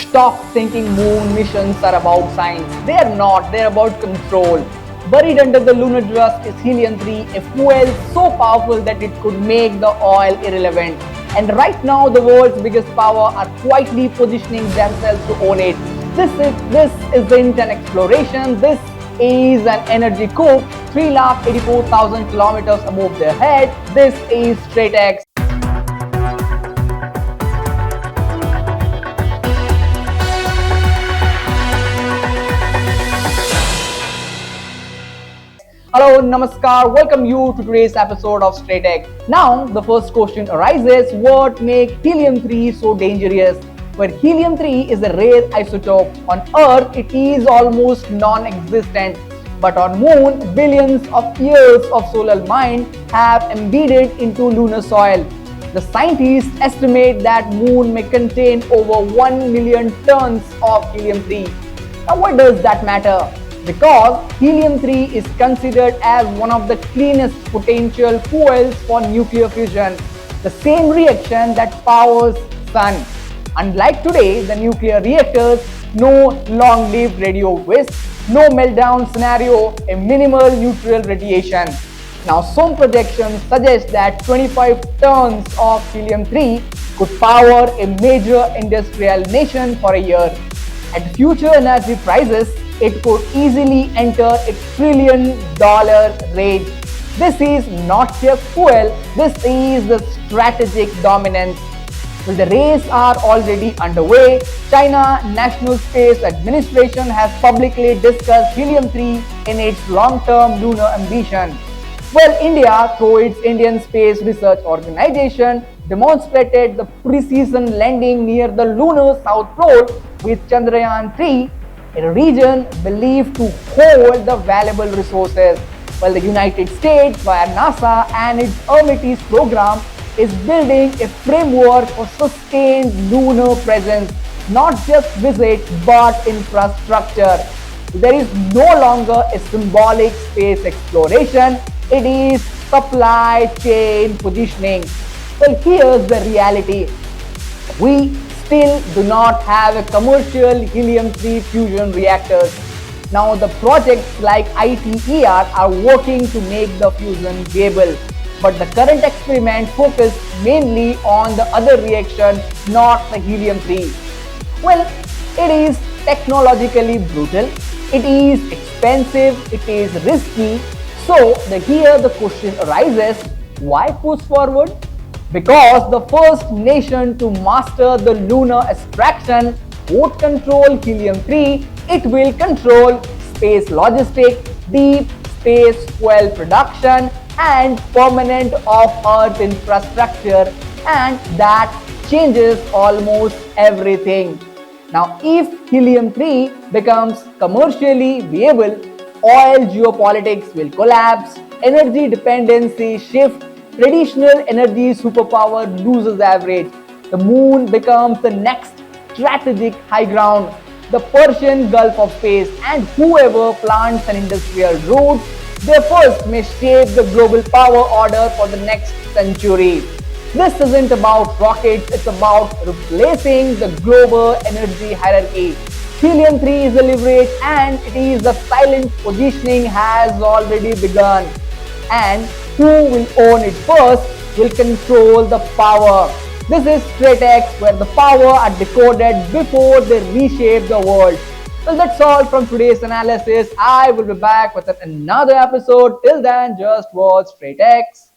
Stop thinking moon missions are about science. They are not, they are about control. Buried under the lunar dust is helium-3, a fuel so powerful that it could make the oil irrelevant. And right now, the world's biggest power are quietly positioning themselves to own it. This isn't an exploration. This is an energy coup. 384,000 kilometers above their head. This is StraightX. Hello, Namaskar. Welcome you to today's episode of StraightX. Now, the first question arises: what makes helium-3 so dangerous? Where helium-3 is a rare isotope. On Earth, it is almost non-existent. But on Moon, billions of years of solar wind have embedded into lunar soil. The scientists estimate that Moon may contain over 1 million tons of helium-3. Now, why does that matter? Because helium-3 is considered as one of the cleanest potential fuels for nuclear fusion, the same reaction that powers Sun. Unlike today, the nuclear reactors, no long-lived radio waste, no meltdown scenario, a minimal neutral radiation. Now, some projections suggest that 25 tons of helium-3 could power a major industrial nation for a year. At future energy prices, it could easily enter a $1 trillion range. This is not just fuel, this is the strategic dominance. Well, the race are already underway. China National Space Administration has publicly discussed helium-3 in its long-term lunar ambition. Well, India, through its Indian Space Research Organization, demonstrated the precision landing near the lunar south pole with Chandrayaan-3, a region believed to hold the valuable resources, while the United States, via NASA and its Artemis program, is building a framework for sustained lunar presence, not just visit but infrastructure. There is no longer a symbolic space exploration, it is supply chain positioning. Well, here's the reality. We still do not have a commercial helium-3 fusion reactors. Now, the projects like ITER are working to make the fusion viable, but the current experiment focus mainly on the other reaction, not the helium-3. Well, it is technologically brutal, it is expensive, it is risky. So, here the question arises: why push forward? Because the first nation to master the lunar extraction won't control helium-3, it will control space logistics, deep space fuel production, and permanent off-Earth infrastructure, and that changes almost everything. Now, if helium-3 becomes commercially viable, oil geopolitics will collapse, energy dependency shift, traditional energy superpower loses average. The moon becomes the next strategic high ground, the Persian Gulf of space, and whoever plants an industrial route, their first may shape the global power order for the next century. This isn't about rockets, it's about replacing the global energy hierarchy. Helium-3 is a leverage, and it is the silent positioning has already begun. And who will own it first will control the power. This is StraightX, where the power are decoded before they reshape the world. Well, that's all from today's analysis. I will be back with another episode. Till then, just watch StraightX.